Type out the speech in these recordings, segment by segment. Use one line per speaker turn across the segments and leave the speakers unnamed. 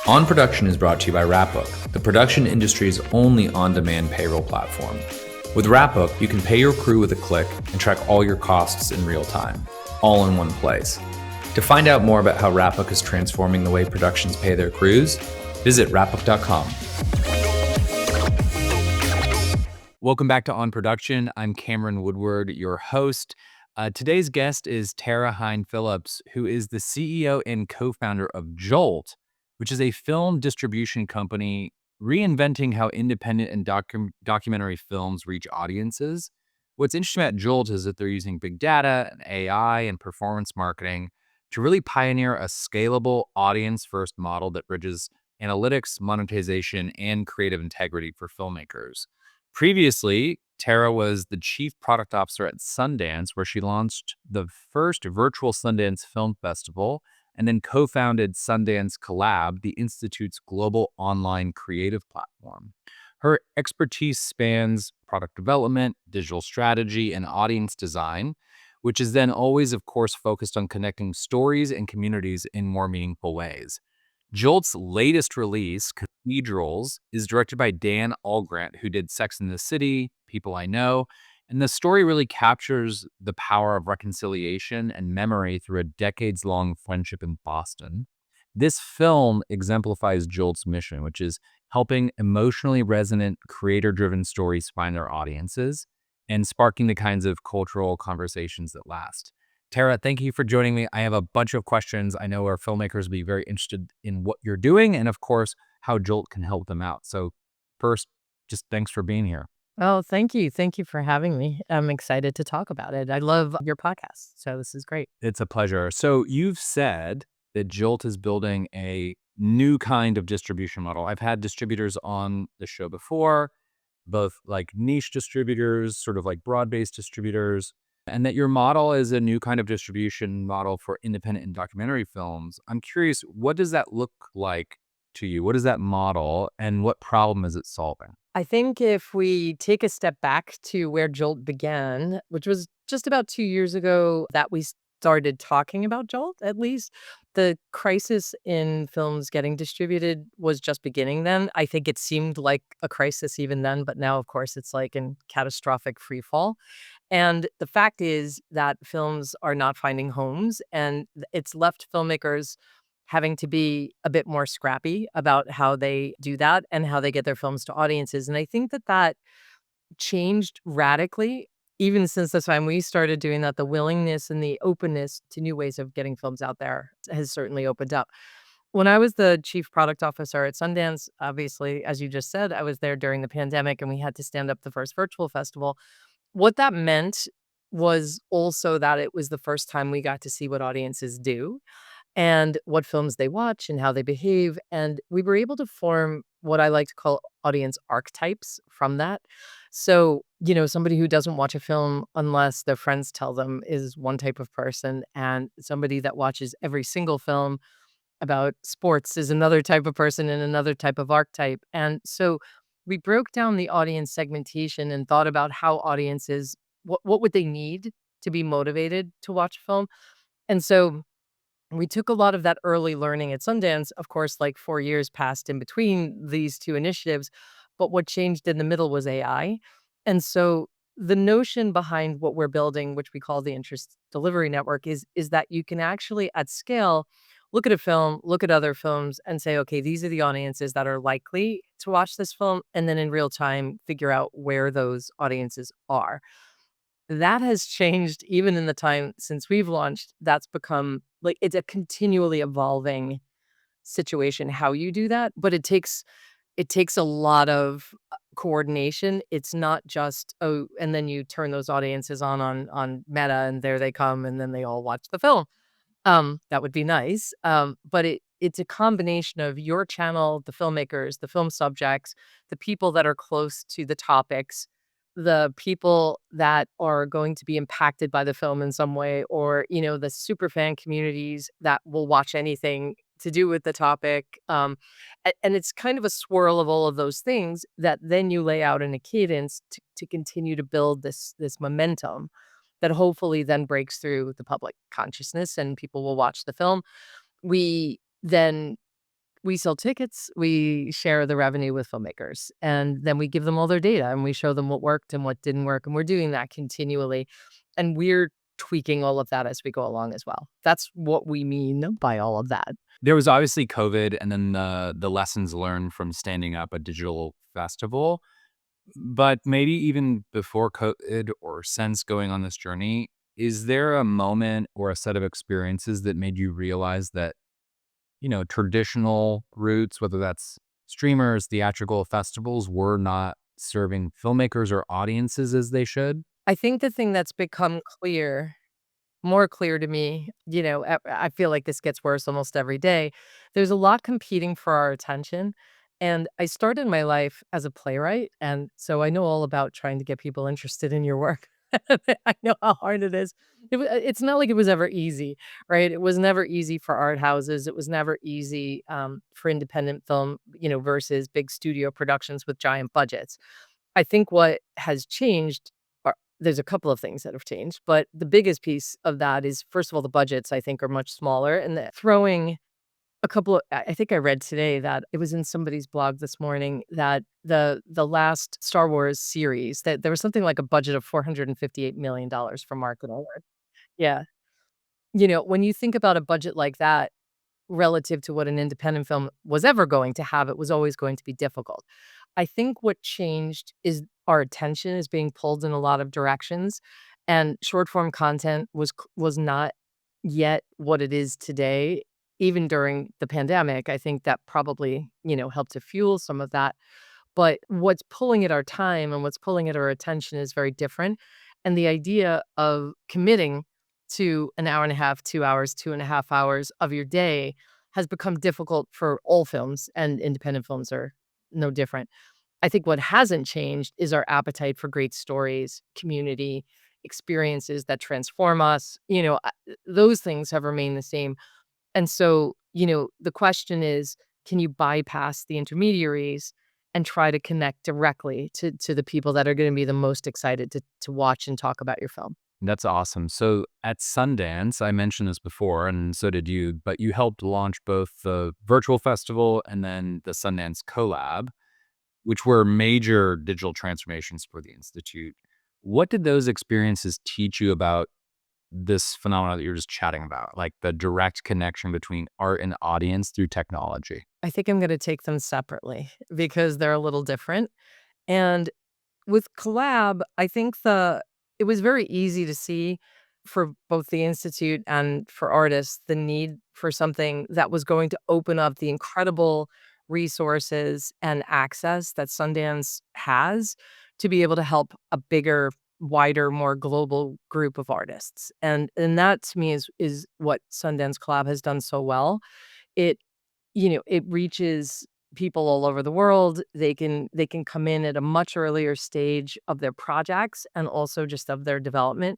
On Production is brought to you by Wrapbook, the production industry's only on-demand payroll platform. With Wrapbook, you can pay your crew with a click and track all your costs in real time, all in one place. To find out more about how Wrapbook is transforming the way productions pay their crews, visit wrapbook.com.
Welcome back to On Production. I'm Cameron Woodward, your host. Today's guest is Tara Hein-Phillips, who is the CEO and co-founder of Jolt, which is a film distribution company reinventing how independent and documentary films reach audiences. What's interesting about Jolt is that they're using big data and AI and performance marketing to really pioneer a scalable audience-first model that bridges analytics, monetization, and creative integrity for filmmakers. Previously, Tara was the chief product officer at Sundance, where she launched the first virtual Sundance Film Festival and then co-founded Sundance Collab, the Institute's global online creative platform. Her expertise spans product development, digital strategy, and audience design, which is then always, of course, focused on connecting stories and communities in more meaningful ways. Jolt's latest release, Cathedrals, is directed by Dan Allgrant, who did Sex and the City, People I Know, and the story really captures the power of reconciliation and memory through a decades-long friendship in Boston. This film exemplifies Jolt's mission, which is helping emotionally resonant, creator-driven stories find their audiences and sparking the kinds of cultural conversations that last. Tara, thank you for joining me. I have a bunch of questions. I know our filmmakers will be very interested in what you're doing and, of course, how Jolt can help them out. So first, just thanks for being here.
Oh, thank you. Thank you for having me. I'm excited to talk about it. I love your podcast, so this is great.
It's a pleasure. So you've said that Jolt is building a new kind of distribution model. I've had distributors on the show before, both like niche distributors, sort of like broad-based distributors, and that your model is a new kind of distribution model for independent and documentary films. I'm curious, what does that look like to you? What is that model and what problem is it solving?
I think if we take a step back to where Jolt began, which was just about 2 years ago that we started talking about Jolt, at least, the crisis in films getting distributed was just beginning then. I think it seemed like a crisis even then, but now, of course, it's like in catastrophic free fall. And the fact is that films are not finding homes, and it's left filmmakers having to be a bit more scrappy about how they do that and how they get their films to audiences. And I think that that changed radically even since the time we started doing that. The willingness and the openness to new ways of getting films out there has certainly opened up. When I was the chief product officer at Sundance, obviously, as you just said, I was there during the pandemic and we had to stand up the first virtual festival. What that meant was also that it was the first time we got to see what audiences do and what films they watch and how they behave. And we were able to form what I like to call audience archetypes from that. So, somebody who doesn't watch a film unless their friends tell them is one type of person, and somebody that watches every single film about sports is another type of person and another type of archetype. And so we broke down the audience segmentation and thought about how audiences, what would they need to be motivated to watch a film. And so we took a lot of that early learning at Sundance. Of course, like 4 years passed in between these two initiatives, but what changed in the middle was AI. And so the notion behind what we're building, which we call the interest delivery network, is that you can actually at scale look at a film, look at other films and say, okay, these are the audiences that are likely to watch this film, and then in real time figure out where those audiences are. That has changed even in the time since we've launched. That's become like it's a continually evolving situation how you do that, but it takes a lot of coordination. It's not just, oh, and then you turn those audiences on Meta and there they come and then they all watch the film. That would be nice. But it's a combination of your channel, the filmmakers, the film subjects, the people that are close to the topics, the people that are going to be impacted by the film in some way, or, the super fan communities that will watch anything to do with the topic. And it's kind of a swirl of all of those things that then you lay out in a cadence to continue to build this momentum that hopefully then breaks through the public consciousness and people will watch the film. We then We sell tickets, we share the revenue with filmmakers, and then we give them all their data and we show them what worked and what didn't work. And we're doing that continually. And we're tweaking all of that as we go along as well. That's what we mean by all of that.
There was obviously COVID and then the lessons learned from standing up a digital festival. But maybe even before COVID or since going on this journey, is there a moment or a set of experiences that made you realize that, traditional routes, whether that's streamers, theatrical festivals, were not serving filmmakers or audiences as they should?
I think the thing that's become more clear to me, I feel like this gets worse almost every day. There's a lot competing for our attention. And I started my life as a playwright. And so I know all about trying to get people interested in your work. I know how hard it is. It's not like it was ever easy, right? It was never easy for art houses. It was never easy for independent film, versus big studio productions with giant budgets. I think what has changed there's a couple of things that have changed, but the biggest piece of that is, first of all, the budgets I think are much smaller, and throwing a couple of, I think I read today that it was in somebody's blog this morning that the last Star Wars series, that there was something like a budget of $458 million for marketing. Yeah. When you think about a budget like that relative to what an independent film was ever going to have, it was always going to be difficult. I think what changed is our attention is being pulled in a lot of directions, and short form content was not yet what it is today. Even during the pandemic, I think that probably, helped to fuel some of that. But what's pulling at our time and what's pulling at our attention is very different. And the idea of committing to an hour and a half, 2 hours, 2.5 hours of your day has become difficult for all films, and independent films are no different. I think what hasn't changed is our appetite for great stories, community, experiences that transform us. Those things have remained the same. And so, the question is, can you bypass the intermediaries and try to connect directly to the people that are going to be the most excited to watch and talk about your film?
That's awesome. So at Sundance, I mentioned this before, and so did you, but you helped launch both the virtual festival and then the Sundance Collab, which were major digital transformations for the Institute. What did those experiences teach you about this phenomenon that you're just chatting about, like the direct connection between art and audience through technology?
I think I'm going to take them separately because they're a little different. And with collab, I think it was very easy to see for both the institute and for artists the need for something that was going to open up the incredible resources and access that Sundance has to be able to help a bigger, wider, more global group of artists. And that to me is what Sundance Collab has done so well. It it reaches people all over the world. They can come in at a much earlier stage of their projects and also just of their development.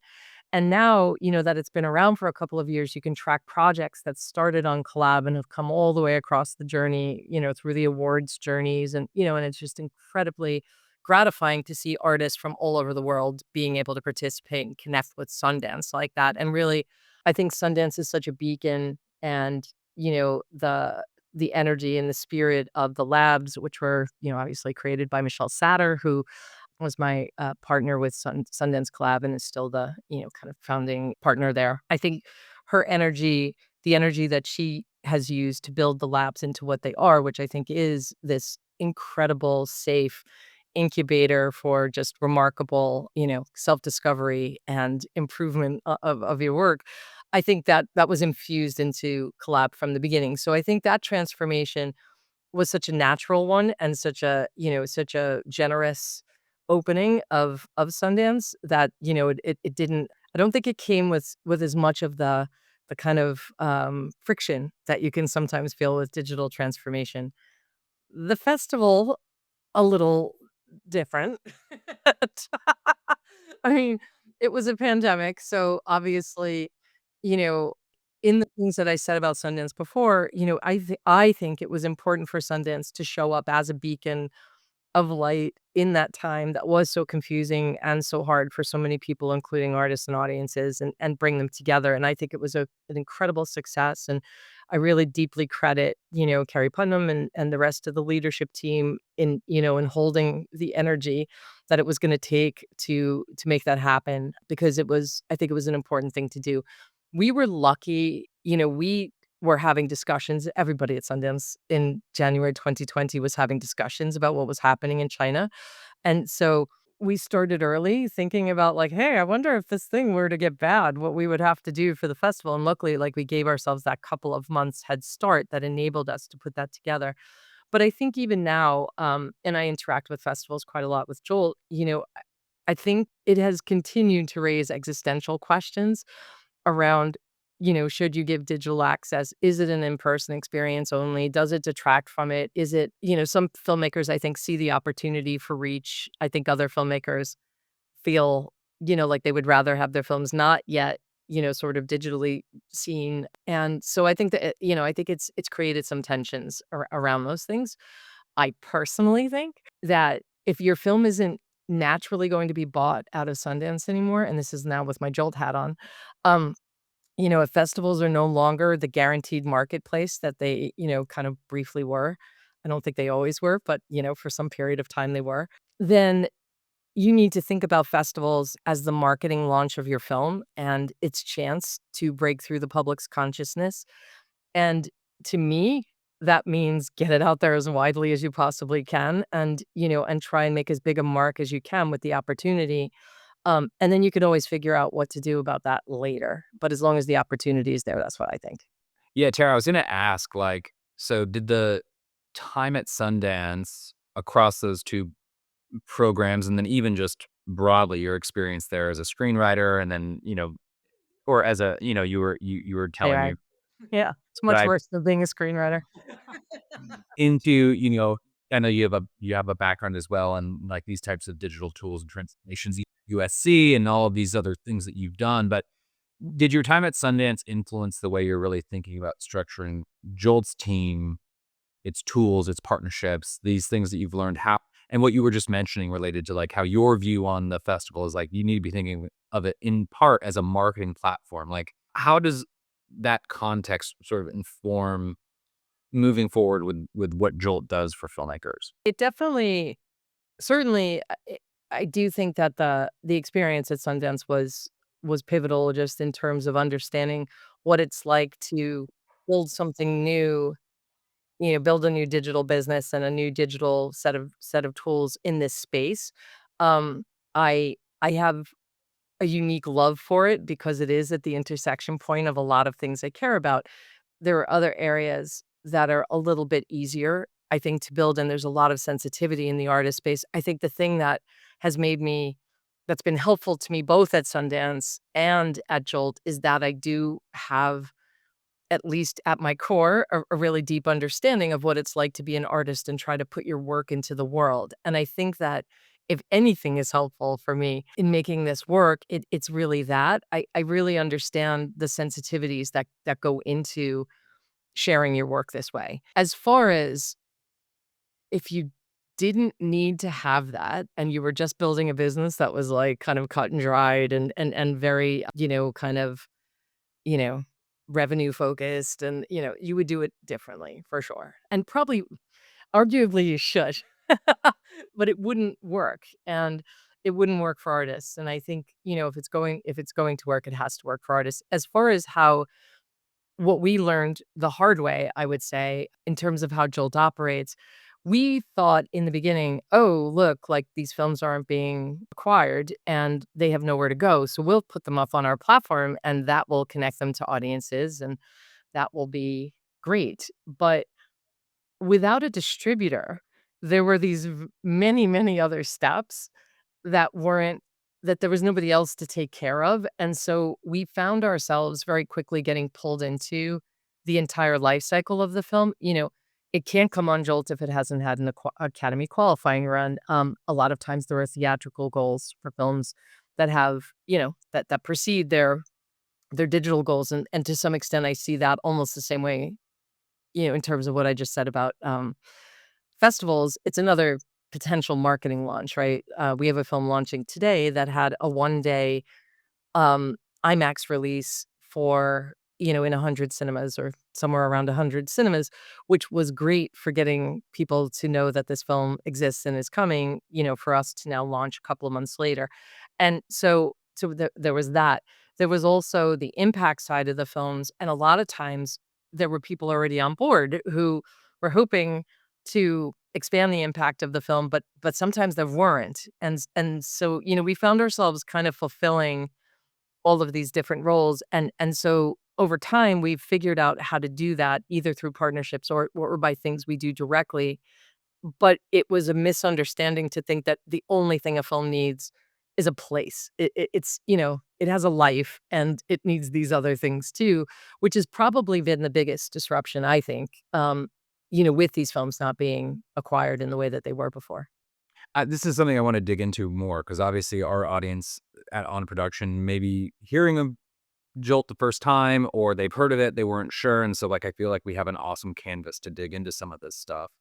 And now, that it's been around for a couple of years, you can track projects that started on Collab and have come all the way across the journey, through the awards journeys. And it's just incredibly gratifying to see artists from all over the world being able to participate and connect with Sundance like that. And really, I think Sundance is such a beacon, and, the energy and the spirit of the labs, which were, obviously created by Michelle Satter, who was my partner with Sundance Collab and is still the, kind of founding partner there. I think her energy, the energy that she has used to build the labs into what they are, which I think is this incredible, safe incubator for just remarkable, self-discovery and improvement of your work. I think that was infused into Collab from the beginning. So I think that transformation was such a natural one and such a generous opening of Sundance that, it didn't, I don't think it came with as much of the kind of friction that you can sometimes feel with digital transformation. The festival, a little different. I mean, it was a pandemic, so obviously, you know, in the things that I said about Sundance before, I think it was important for Sundance to show up as a beacon of light in that time that was so confusing and so hard for so many people, including artists and audiences, and bring them together. And I think it was an incredible success. And I really deeply credit, Carrie Putnam and the rest of the leadership team in holding the energy that it was going to take to make that happen, because I think it was an important thing to do. We were lucky, we were having discussions. Everybody at Sundance in January 2020 was having discussions about what was happening in China. And so we started early thinking about, like, hey, I wonder if this thing were to get bad, what we would have to do for the festival. And luckily, like, we gave ourselves that couple of months head start that enabled us to put that together. But I think even now, and I interact with festivals quite a lot with Joel, I think it has continued to raise existential questions around, should you give digital access? Is it an in-person experience only? Does it detract from it? Is it, some filmmakers, I think, see the opportunity for reach. I think other filmmakers feel, like they would rather have their films not yet, sort of digitally seen. And so I think that, I think it's created some tensions around those things. I personally think that if your film isn't naturally going to be bought out of Sundance anymore, and this is now with my Jolt hat on, um, if festivals are no longer the guaranteed marketplace that they, kind of briefly were, I don't think they always were, but, for some period of time they were, then you need to think about festivals as the marketing launch of your film and its chance to break through the public's consciousness. And to me, that means get it out there as widely as you possibly can, and, and try and make as big a mark as you can with the opportunity. And then you can always figure out what to do about that later. But as long as the opportunity is there, that's what I think.
Yeah, Tara, I was gonna ask, like, so did the time at Sundance across those 2 programs, and then even just broadly your experience there as a screenwriter, and then, or as a, you were telling
AI.
me
Yeah, it's much
that
worse than being a screenwriter.
into, I know you have a background as well in, like, these types of digital tools and transformations, USC and all of these other things that you've done, but did your time at Sundance influence the way you're really thinking about structuring Jolt's team, its tools, its partnerships, these things that you've learned, how and what you were just mentioning related to, like, how your view on the festival is, like, you need to be thinking of it in part as a marketing platform, like, how does that context sort of inform moving forward with what Jolt does for filmmakers?
It definitely certainly, I do think that the experience at Sundance was pivotal, just in terms of understanding what it's like to build something new, build a new digital business and a new digital set of tools in this space. Um, I have a unique love for it because it is at the intersection point of a lot of things I care about. There are other areas that are a little bit easier, I think, to build, and there's a lot of sensitivity in the artist space. I think the thing has made me that's been helpful to me both at Sundance and at Jolt is that I do have, at least at my core, a really deep understanding of what it's like to be an artist and try to put your work into the world. And I think that if anything is helpful for me in making this work, it's really that. I really understand the sensitivities that go into sharing your work this way. As far as if you didn't need to have that and you were just building a business that was, like, kind of cut and dried and very, kind of, you know, revenue focused, and, you would do it differently for sure. And probably arguably you should. But it wouldn't work, and it wouldn't work for artists. And I think, if it's going to work, it has to work for artists. As far as how what we learned the hard way, I would say, in terms of how Jolt operates, we thought in the beginning, oh, look, like, these films aren't being acquired and they have nowhere to go. So we'll put them up on our platform and that will connect them to audiences and that will be great. But without a distributor, there were these many, many other steps that weren't that there was nobody else to take care of, and so we found ourselves very quickly getting pulled into the entire life cycle of the film. It can't come on Jolt if it hasn't had an Academy qualifying run. A lot of times there are theatrical goals for films that have, that precede their digital goals, and to some extent, I see that almost the same way, in terms of what I just said about, festivals. It's another potential marketing launch, right? We have a film launching today that had a one-day, IMAX release for in 100 cinemas or somewhere around 100 cinemas, which was great for getting people to know that this film exists and is coming, for us to now launch a couple of months later. And so there was that. There was also the impact side of the films, and a lot of times there were people already on board who were hoping to expand the impact of the film, but sometimes there weren't. And so, we found ourselves kind of fulfilling all of these different roles. And so over time, we've figured out how to do that either through partnerships or by things we do directly. But it was a misunderstanding to think that the only thing a film needs is a place. It has a life and it needs these other things too, which has probably been the biggest disruption, I think, with these films not being acquired in the way that they were before.
This is something I want to dig into more because obviously our audience at On Production may be hearing of Jolt the first time, or they've heard of it, they weren't sure, and so, like, I feel like we have an awesome canvas to dig into some of this stuff.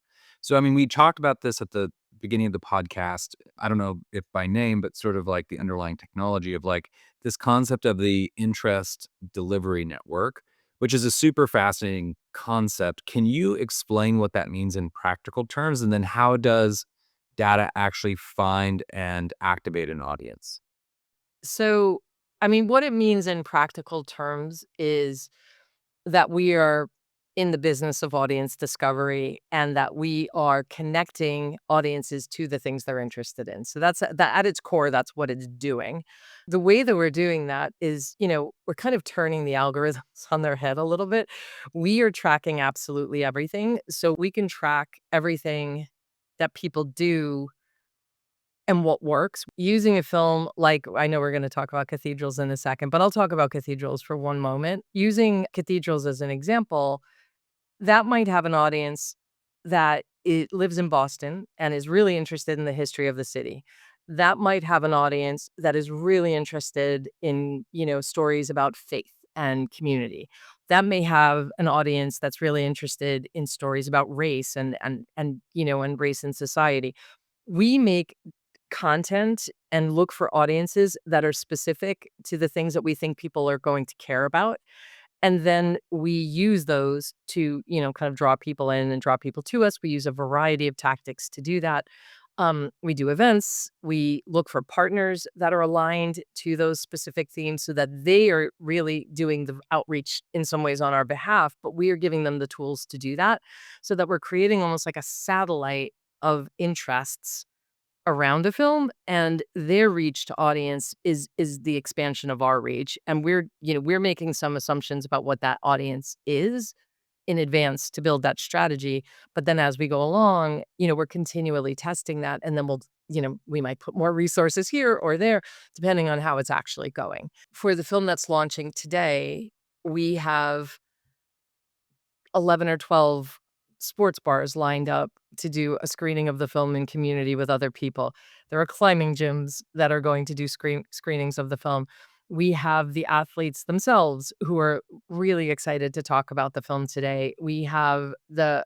So, I mean, we talked about this at the beginning of the podcast. I don't know if by name, but sort of like the underlying technology of, like, this concept of the interest delivery network, which is a super fascinating concept. Can you explain what that means in practical terms? And then how does data actually find and activate an audience?
So, I mean, what it means in practical terms is that we are in the business of audience discovery and that we are connecting audiences to the things they're interested in. So that's that at its core, that's what it's doing. The way that we're doing that is, we're kind of turning the algorithms on their head a little bit. We are tracking absolutely everything. So we can track everything that people do and what works. Using a film like I know we're gonna talk about cathedrals in a second, but I'll talk about cathedrals for one moment. Using cathedrals as an example, that might have an audience that it lives in Boston and is really interested in the history of the city. That might have an audience that is really interested in, stories about faith and community. That may have an audience that's really interested in stories about race and race and society. We make content and look for audiences that are specific to the things that we think people are going to care about. And then we use those to, kind of draw people in and draw people to us. We use a variety of tactics to do that. We do events. We look for partners that are aligned to those specific themes so that they are really doing the outreach in some ways on our behalf, but we are giving them the tools to do that so that we're creating almost like a satellite of interests around a film, and their reach to audience is the expansion of our reach, and we're making some assumptions about what that audience is in advance to build that strategy, but then as we go along, we're continually testing that, and then we might put more resources here or there depending on how it's actually going. For the film that's launching today, we have 11 or 12 sports bars lined up to do a screening of the film in community with other people. There are climbing gyms that are going to do screenings of the film. We have the athletes themselves who are really excited to talk about the film today. We have the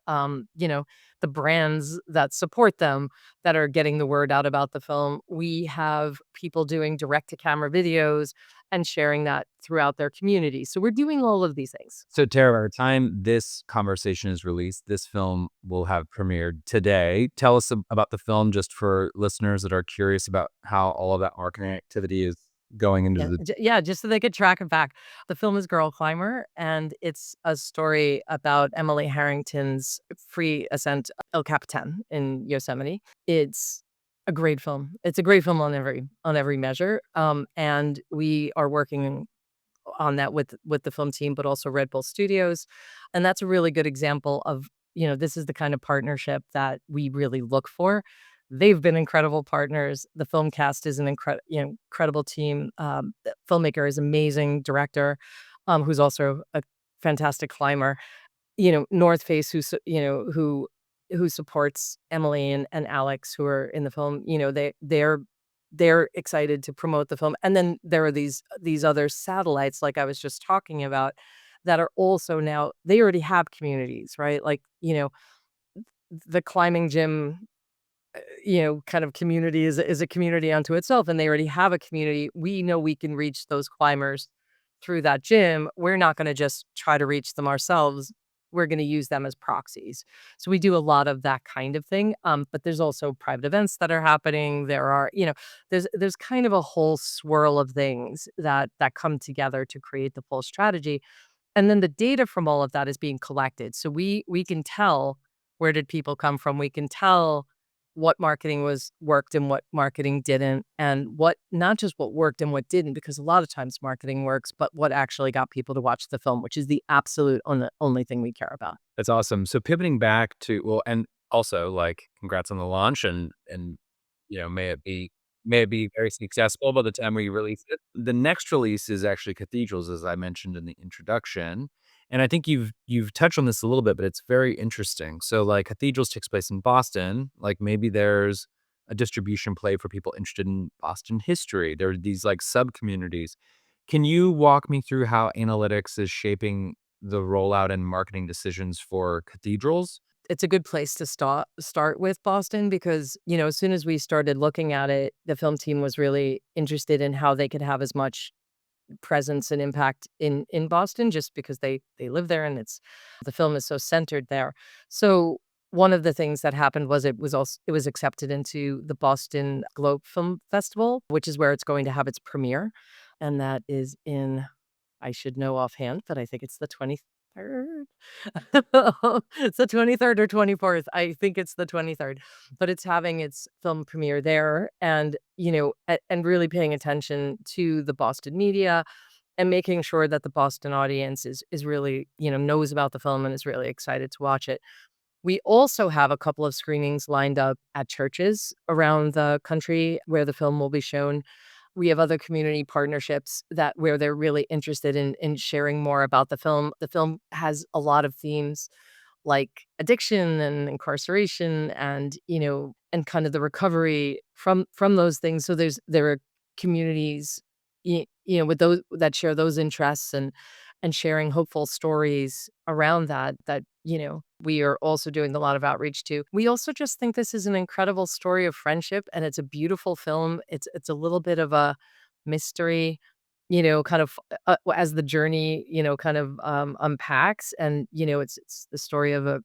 brands that support them that are getting the word out about the film. We have people doing direct to camera videos and sharing that throughout their community. So we're doing all of these things.
So, Tara, by the time this conversation is released, this film will have premiered today. Tell us about the film, just for listeners that are curious about how all of that marketing activity is going into
Yeah,
the.
yeah, just so they could track it back. The film is Girl Climber, and it's a story about Emily Harrington's free ascent El Capitan in Yosemite. It's a great film. It's a great film on every measure. And we are working on that with the film team, but also Red Bull Studios, and that's a really good example of this is the kind of partnership that we really look for. They've been incredible partners. The film cast is an incredible team. The filmmaker is amazing, director, who's also a fantastic climber. North Face, who supports Emily and Alex, who are in the film. They're excited to promote the film, and then there are these other satellites, like I was just talking about, that are also now they already have communities, right? Like the climbing gym kind of community is a community unto itself, and they already have a community. We know we can reach those climbers through that gym, we're not going to just try to reach them ourselves. We're going to use them as proxies. So we do a lot of that kind of thing. But there's also private events that are happening. There are, there's kind of a whole swirl of things that come together to create the full strategy. And then the data from all of that is being collected. So we can tell where did people come from. We can tell what marketing was worked and what marketing didn't, and what not just what worked and what didn't, because a lot of times marketing works, but what actually got people to watch the film, which is the absolute only thing we care about.
That's awesome. So pivoting back to, well, and also like congrats on the launch, and may it be very successful by the time we release it. The next release is actually Cathedrals, as I mentioned in the introduction. And I think you've touched on this a little bit, but it's very interesting. So like Cathedrals takes place in Boston. Like maybe there's a distribution play for people interested in Boston history. There are these like sub communities. Can you walk me through how analytics is shaping the rollout and marketing decisions for Cathedrals?
It's a good place to start with Boston because, as soon as we started looking at it, the film team was really interested in how they could have as much presence and impact in Boston just because they live there and it's the film is so centered there. So one of the things that happened was it was accepted into the Boston Globe Film Festival, which is where it's going to have its premiere. And that is in, I should know offhand, but I think it's the 23rd. It's the 23rd or 24th. I think it's the 23rd. But it's having its film premiere there, and, and really paying attention to the Boston media and making sure that the Boston audience is really, knows about the film and is really excited to watch it. We also have a couple of screenings lined up at churches around the country where the film will be shown. We have other community partnerships that where they're really interested in sharing more about the film. The film has a lot of themes like addiction and incarceration and, and kind of the recovery from those things. So there are communities, with those that share those interests and sharing hopeful stories around that, we are also doing a lot of outreach to. We also just think this is an incredible story of friendship, and it's a beautiful film. It's a little bit of a mystery, kind of as the journey, kind of unpacks. And it's the story of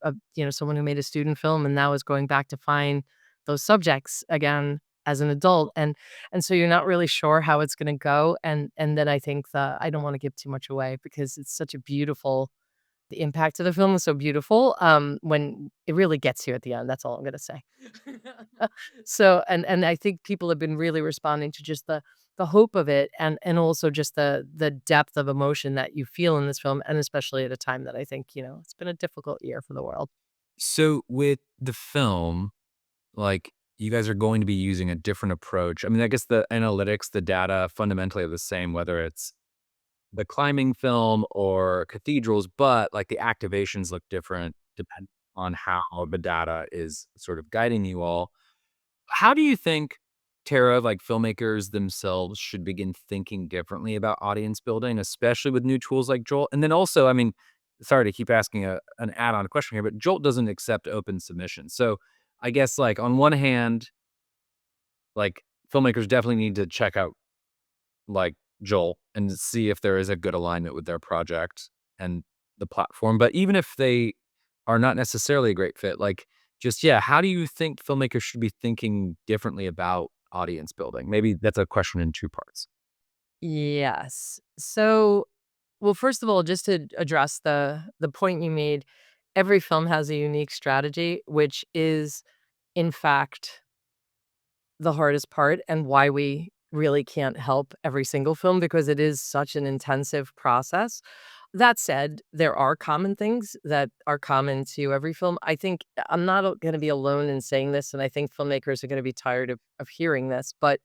someone who made a student film and now is going back to find those subjects again as an adult, and so you're not really sure how it's going to go. And then I think I don't want to give too much away because it's such a beautiful the impact of the film is so beautiful, when it really gets you at the end, that's all I'm gonna say. So, and I think people have been really responding to just the hope of it and also just the depth of emotion that you feel in this film, and especially at a time that I think, it's been a difficult year for the world.
So with the film, like you guys are going to be using a different approach. I mean, I guess the analytics, the data fundamentally are the same, whether it's the climbing film or cathedrals, but like the activations look different depending on how the data is sort of guiding you all. How do you think, Tara, like filmmakers themselves should begin thinking differently about audience building, especially with new tools like Jolt? And then also, I mean, sorry to keep asking an add-on question here, but Jolt doesn't accept open submissions. So I guess like on one hand, like filmmakers definitely need to check out like Joel and see if there is a good alignment with their project and the platform. But even if they are not necessarily a great fit, like just, yeah, how do you think filmmakers should be thinking differently about audience building? Maybe that's a question in two parts.
Yes. So, well, first of all, just to address the point you made, every film has a unique strategy, which is in fact the hardest part and why we really can't help every single film because it is such an intensive process. That said, there are common things that are common to every film. I think I'm not going to be alone in saying this, and I think filmmakers are going to be tired of hearing this, but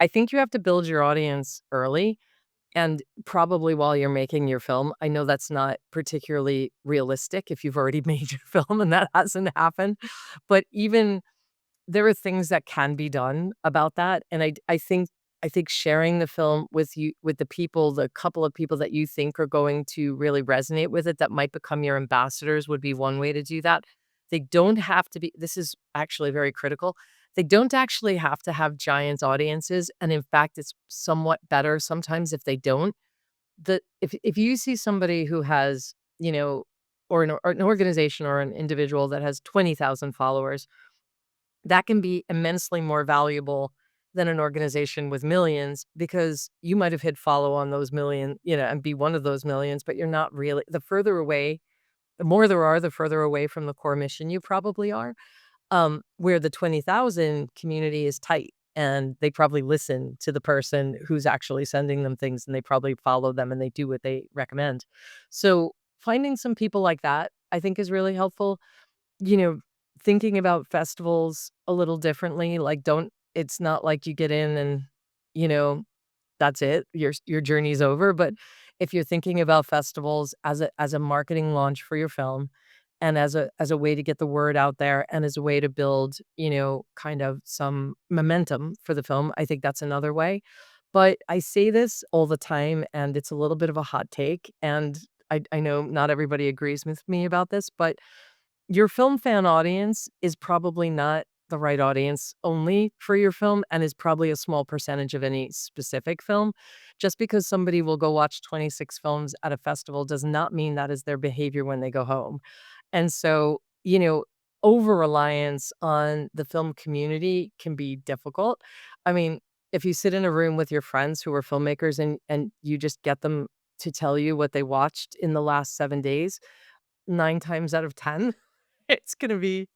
I think you have to build your audience early and probably while you're making your film. I know that's not particularly realistic if you've already made your film and that hasn't happened, but even there are things that can be done about that, and I think sharing the film with you with the people, the couple of people that you think are going to really resonate with it, that might become your ambassadors, would be one way to do that. They don't have to be this is actually very critical. They don't actually have to have giant audiences, and in fact, it's somewhat better sometimes if they don't, if you see somebody who has, or an organization or an individual that has 20,000 followers, that can be immensely more valuable than an organization with millions, because you might have hit follow on those million, and be one of those millions, but you're not really. The more there are, the further away from the core mission you probably are. Where the 20,000 community is tight, and they probably listen to the person who's actually sending them things, and they probably follow them, and they do what they recommend. So finding some people like that, I think, is really helpful. You know, Thinking about festivals a little differently, like, don't it's not like you get in and, you know, that's it, your journey's over. But if you're thinking about festivals as a marketing launch for your film, and as a way to get the word out there, and as a way to build, kind of some momentum for the film, I think that's another way. But I say this all the time, and it's a little bit of a hot take, and I know not everybody agrees with me about this, but your film fan audience is probably not the right audience only for your film, and is probably a small percentage of any specific film. Just because somebody will go watch 26 films at a festival does not mean that is their behavior when they go home. And so, over-reliance on the film community can be difficult. I mean, if you sit in a room with your friends who are filmmakers, and you just get them to tell you what they watched in the last 7 days, 9 times out of 10, it's gonna be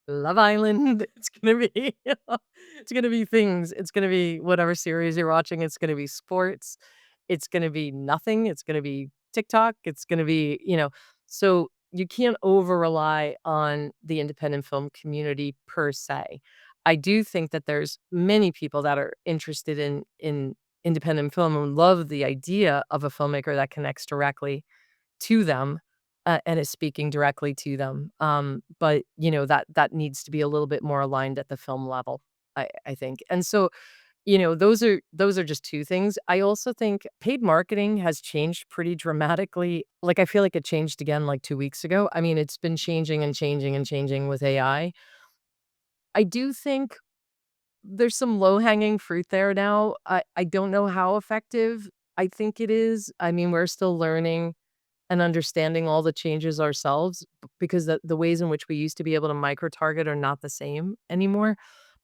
Love Island. It's gonna be it's gonna be things. It's gonna be whatever series you're watching. It's gonna be sports. It's gonna be nothing. It's gonna be TikTok. It's gonna be, so you can't over rely on the independent film community per se. I do think that there's many people that are interested in independent film, and love the idea of a filmmaker that connects directly to them, and is speaking directly to them. But that needs to be a little bit more aligned at the film level, I think. And so, those are just two things. I also think paid marketing has changed pretty dramatically. Like, I feel like it changed again like 2 weeks ago. I mean, it's been changing and changing and changing with AI. I do think there's some low hanging fruit there now. I don't know how effective I think it is. I mean, we're still learning and understanding all the changes ourselves, because the ways in which we used to be able to micro target are not the same anymore.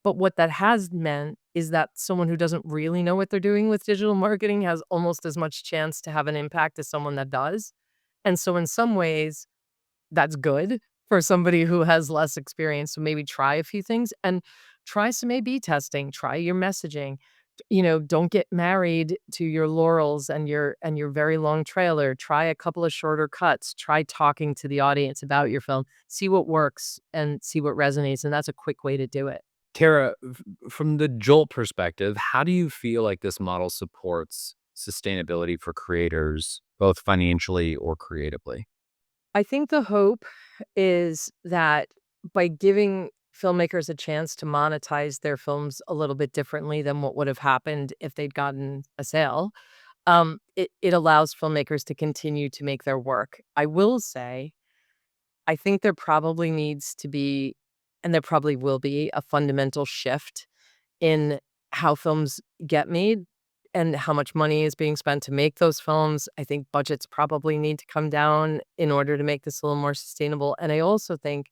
But what that has meant is that someone who doesn't really know what they're doing with digital marketing has almost as much chance to have an impact as someone that does. And so in some ways, that's good for somebody who has less experience. So maybe try a few things, and try some A/B testing, try your messaging. Don't get married to your laurels and your very long trailer. Try a couple of shorter cuts. Try talking to the audience about your film. See what works and see what resonates, and that's a quick way to do it.
Tara, from the Jolt perspective, how do you feel like this model supports sustainability for creators, both financially or creatively?
I think the hope is that by giving filmmakers a chance to monetize their films a little bit differently than what would have happened if they'd gotten a sale, it allows filmmakers to continue to make their work. I will say, I think there probably needs to be, and there probably will be, a fundamental shift in how films get made and how much money is being spent to make those films. I think budgets probably need to come down in order to make this a little more sustainable. And I also think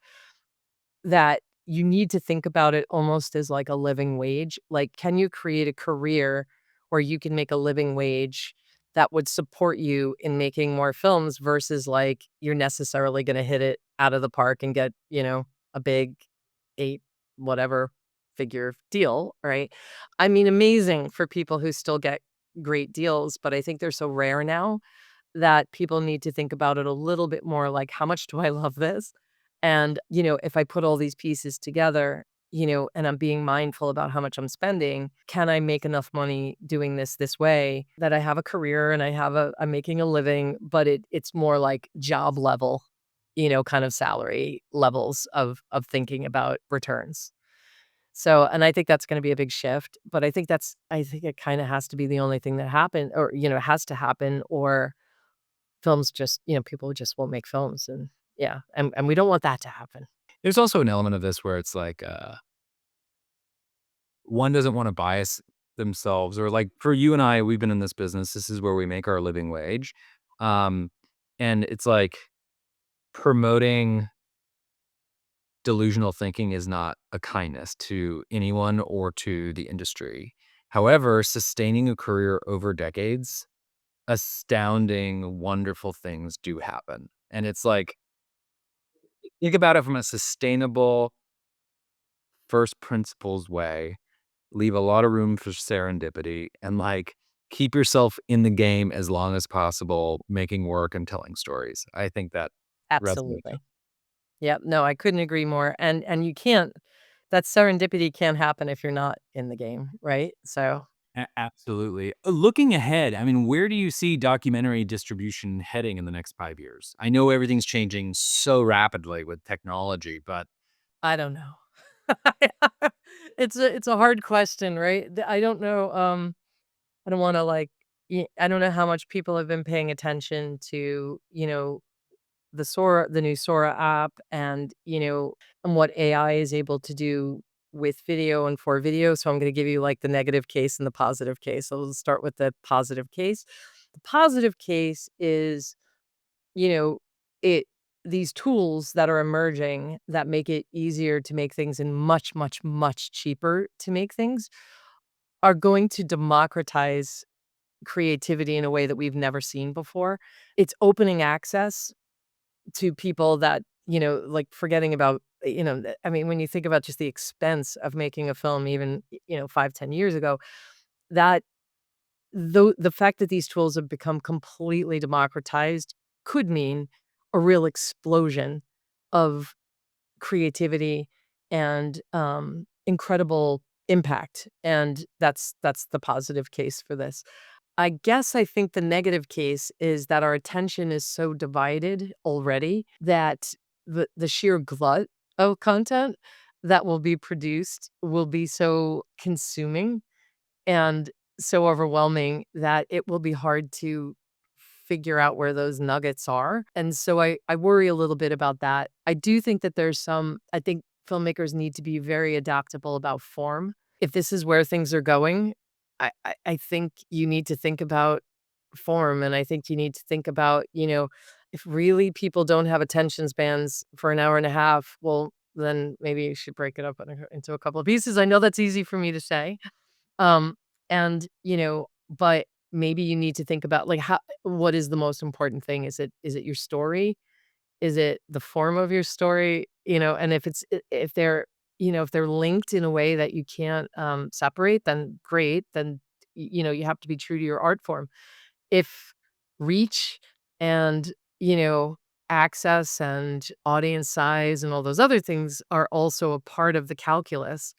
that you need to think about it almost as like a living wage. Like, can you create a career where you can make a living wage that would support you in making more films, versus like you're necessarily going to hit it out of the park and get, a big eight, whatever figure deal, right? I mean, amazing for people who still get great deals, but I think they're so rare now that people need to think about it a little bit more like, how much do I love this? And, if I put all these pieces together, and I'm being mindful about how much I'm spending, can I make enough money doing this way that I have a career, and I'm making a living, but it's more like job level, kind of salary levels of thinking about returns. So, and I think that's gonna be a big shift, but I think it kinda has to be the only thing that happen, or, has to happen, or films just, people just won't make films. And yeah, and we don't want that to happen.
There's also an element of this where it's like, one doesn't want to bias themselves, or like for you and I, we've been in this business. This is where we make our living wage. Um, and it's like promoting delusional thinking is not a kindness to anyone or to the industry. However, sustaining a career over decades, astounding, wonderful things do happen. And it's like, think about it from a sustainable first principles way, leave a lot of room for serendipity, and like keep yourself in the game as long as possible, making work and telling stories. I think that resonates.
Absolutely. Yep. No, I couldn't agree more. And you can't that serendipity can't happen if you're not in the game, right? So
Absolutely. Looking ahead, I mean, where do you see documentary distribution heading in the next 5 years? I know everything's changing so rapidly with technology, but
I don't know. It's a hard question, right? I don't know. I don't want to like. I don't know how much people have been paying attention to the new Sora app, and and what AI is able to do with video and for video. So I'm going to give you like the negative case and the positive case. So let's start with the positive case. The positive case is, you know, it these tools that are emerging that make it easier to make things and much, much, much cheaper to make things are going to democratize creativity in a way that we've never seen before. It's opening access to people that, like forgetting about, I mean, when you think about just the expense of making a film, even, 5, 10 years ago, that the fact that these tools have become completely democratized could mean a real explosion of creativity and incredible impact. And that's the positive case for this. I guess I think the negative case is that our attention is so divided already that the sheer glut of content that will be produced will be so consuming and so overwhelming that it will be hard to figure out where those nuggets are. And so I worry a little bit about that. I do think that I think filmmakers need to be very adaptable about form. If this is where things are going, I think you need to think about form. And I think you need to think about, if really people don't have attention spans for an hour and a half, well, then maybe you should break it up into a couple of pieces. I know that's easy for me to say. Um, and, but maybe you need to think about like what is the most important thing? Is it your story? Is it the form of your story? And if they're, if they're linked in a way that you can't separate, then great. Then you have to be true to your art form. If reach and, access and audience size and all those other things are also a part of the calculus,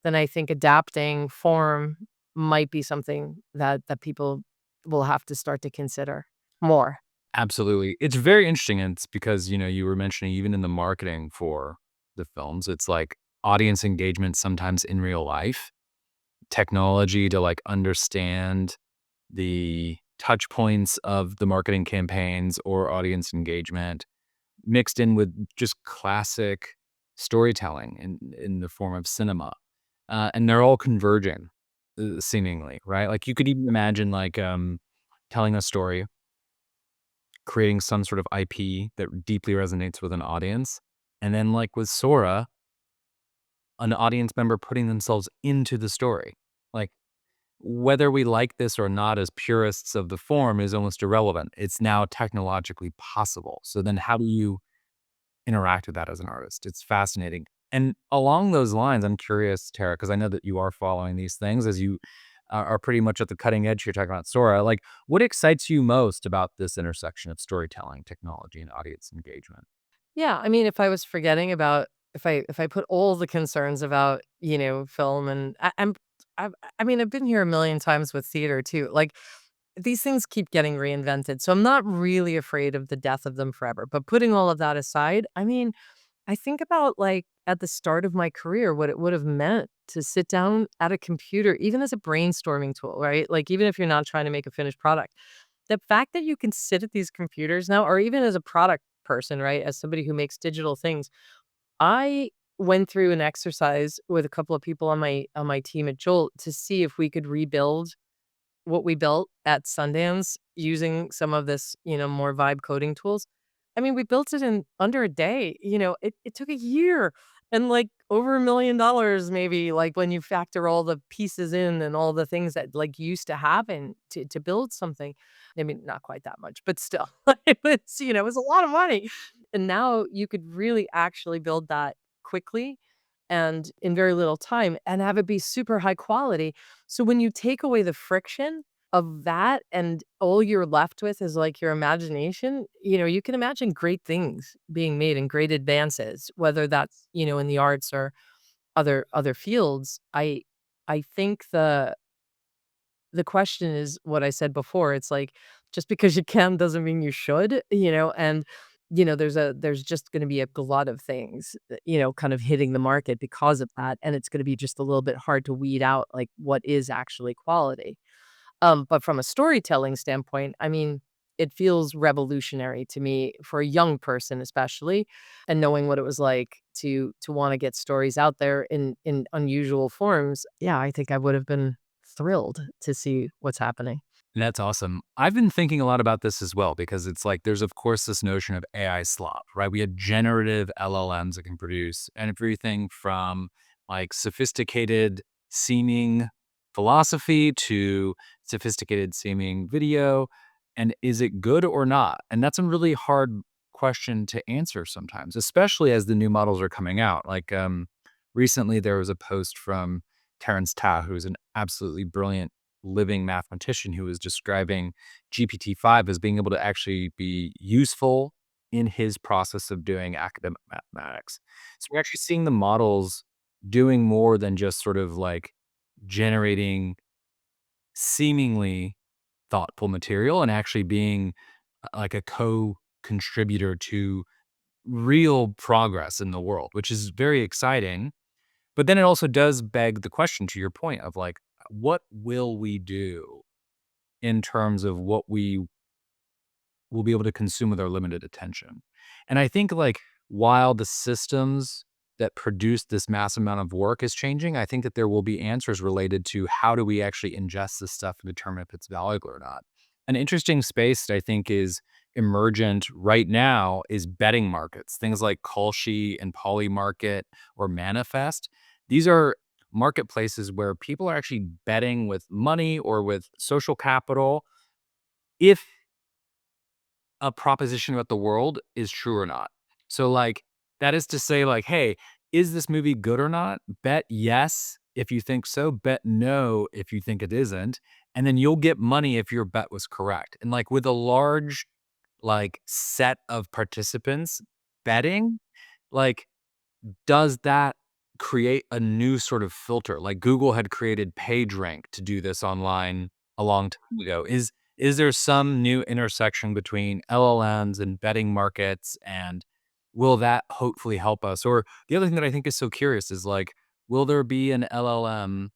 then I think adapting form might be something that people will have to start to consider more.
absolutely. It's very interesting. And it's because, you were mentioning even in the marketing for the films, it's like audience engagement sometimes in real life, technology to like understand the touch points of the marketing campaigns or audience engagement mixed in with just classic storytelling in the form of cinema. And they're all converging, seemingly, right? Like you could even imagine like telling a story, creating some sort of IP that deeply resonates with an audience. And then like with Sora, an audience member putting themselves into the story. Like whether we like this or not as purists of the form is almost irrelevant. It's now technologically possible. So then how do you interact with that as an artist? It's fascinating. And along those lines, I'm curious, Tara, because I know that you are following these things as you are pretty much at the cutting edge. You're talking about Sora. Like, what excites you most about this intersection of storytelling, technology, and audience engagement?
Yeah, I mean, if I was forgetting about if I put all the concerns about, film and I mean, I've been here a million times with theater too. Like these things keep getting reinvented. So I'm not really afraid of the death of them forever. But putting all of that aside, I mean, I think about like at the start of my career, what it would have meant to sit down at a computer, even as a brainstorming tool, right? Like even if you're not trying to make a finished product, the fact that you can sit at these computers now, or even as a product person, right? As somebody who makes digital things, I went through an exercise with a couple of people on my team at Jolt to see if we could rebuild what we built at Sundance using some of this, more vibe coding tools. I mean, we built it in under a day. It took a year and like over $1 million, maybe, like when you factor all the pieces in and all the things that like used to happen to build something. I mean, not quite that much, but still, it was a lot of money. And now you could really actually build that quickly and in very little time and have it be super high quality. So when you take away the friction of that and all you're left with is like your imagination, you can imagine great things being made and great advances, whether that's, in the arts or other fields. I think the question is what I said before. It's like just because you can doesn't mean you should, and there's just going to be a glut of things, kind of hitting the market because of that, and it's going to be just a little bit hard to weed out like what is actually quality. But from a storytelling standpoint, I mean, it feels revolutionary to me for a young person, especially, and knowing what it was like to want to get stories out there in unusual forms. Yeah, I think I would have been thrilled to see what's happening.
That's awesome. I've been thinking a lot about this as well because it's like there's of course this notion of AI slop, right? We had generative LLMs that can produce and everything from like sophisticated seeming philosophy to sophisticated seeming video. And is it good or not? And that's a really hard question to answer sometimes, especially as the new models are coming out. Like recently there was a post from Terrence Ta, who's an absolutely brilliant living mathematician who was describing GPT-5 as being able to actually be useful in his process of doing academic mathematics. So we're actually seeing the models doing more than just sort of like generating seemingly thoughtful material and actually being like a co-contributor to real progress in the world, which is very exciting. But then it also does beg the question to your point of like, what will we do in terms of what we will be able to consume with our limited attention? And I think like while the systems that produce this massive amount of work is changing, I think that there will be answers related to how do we actually ingest this stuff and determine if it's valuable or not. An interesting space that I think is emergent right now is betting markets, things like Kalshi and Polymarket or Manifest. These are marketplaces where people are actually betting with money or with social capital if a proposition about the world is true or not. So, like, that is to say, like, hey, is this movie good or not? Bet yes if you think so, bet no if you think it isn't. And then you'll get money if your bet was correct. And like with a large like set of participants betting, like does that create a new sort of filter? Like Google had created PageRank to do this online a long time ago. Is there some new intersection between LLMs and betting markets, and will that hopefully help us? Or the other thing that I think is so curious is like, will there be an LLM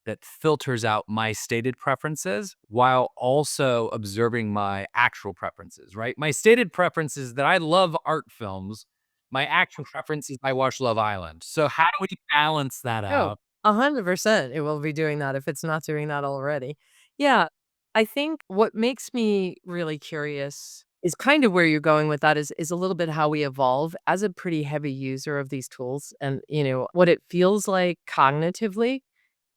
that filters out my stated preferences while also observing my actual preferences, right? My stated preference is that I love art films. My actual preference is I watch Love Island. So how do we balance that
Oh,
out?
100% it will be doing that if it's not doing that already. Yeah, I think what makes me really curious is kind of where you're going with that is a little bit how we evolve as a pretty heavy user of these tools and, what it feels like cognitively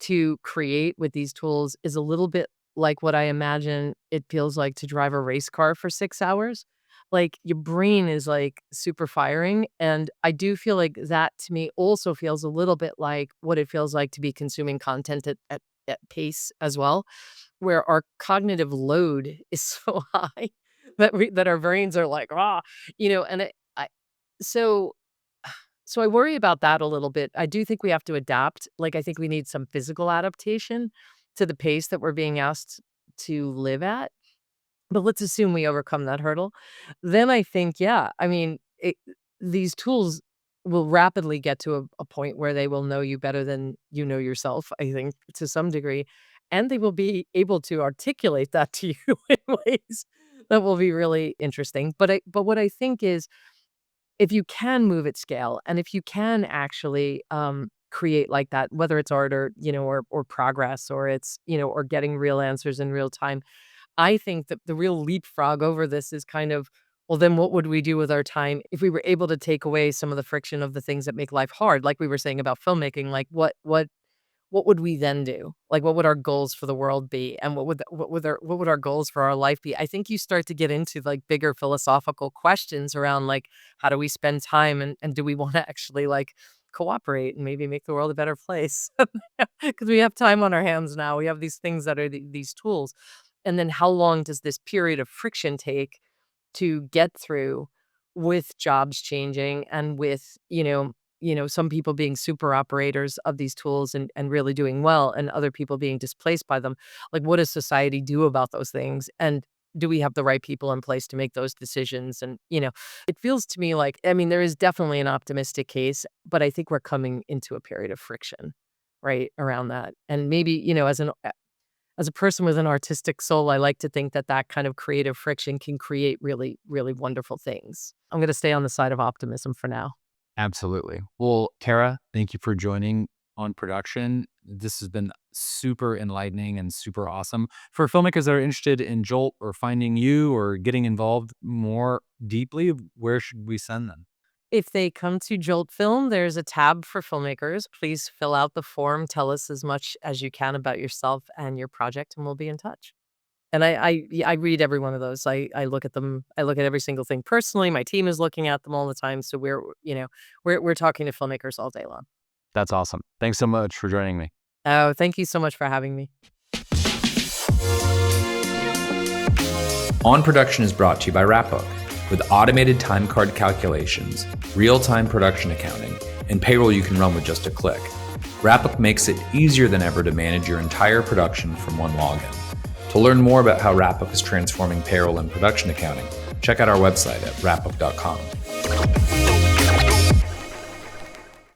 to create with these tools is a little bit like what I imagine it feels like to drive a race car for 6 hours. Like, your brain is, like, super firing, and I do feel like that to me also feels a little bit like what it feels like to be consuming content at pace as well, where our cognitive load is so high that our brains are like, "Ah," and so so I worry about that a little bit. I do think we have to adapt. Like, I think we need some physical adaptation to the pace that we're being asked to live at. But let's assume we overcome that hurdle. Then I think, yeah, I mean, these tools will rapidly get to a point where they will know you better than you know yourself, I think, to some degree. And they will be able to articulate that to you in ways that will be really interesting. But what I think is if you can move at scale, and if you can actually create like that, whether it's art or, or progress, or it's, or getting real answers in real time, I think that the real leapfrog over this is kind of, well, then what would we do with our time if we were able to take away some of the friction of the things that make life hard? Like we were saying about filmmaking, like what would we then do? Like, what would our goals for the world be? And what would our goals for our life be? I think you start to get into like bigger philosophical questions around like, how do we spend time, and do we want to actually like cooperate and maybe make the world a better place? Because we have time on our hands now. We have these things that are these tools. And then how long does this period of friction take to get through, with jobs changing and with, some people being super operators of these tools and really doing well, and other people being displaced by them? Like, what does society do about those things? And do we have the right people in place to make those decisions? And, it feels to me like, I mean, there is definitely an optimistic case, but I think we're coming into a period of friction, right, around that. And maybe, as a person with an artistic soul, I like to think that that kind of creative friction can create really, really wonderful things. I'm going to stay on the side of optimism for now.
Absolutely. Well, Tara, thank you for joining on production. This has been super enlightening and super awesome. For filmmakers that are interested in Jolt or finding you or getting involved more deeply, where should we send them?
If they come to Jolt Film, there's a tab for filmmakers. Please fill out the form. Tell us as much as you can about yourself and your project, and we'll be in touch. And I read every one of those. I look at them. I look at every single thing personally. My team is looking at them all the time. So we're talking to filmmakers all day long.
That's awesome. Thanks so much for joining me.
Oh, thank you so much for having me.
On Production is brought to you by Rapbook. With automated time card calculations, real-time production accounting, and payroll you can run with just a click, Rapbook makes it easier than ever to manage your entire production from one login. To learn more about how Rapbook is transforming payroll and production accounting, check out our website at rapbook.com.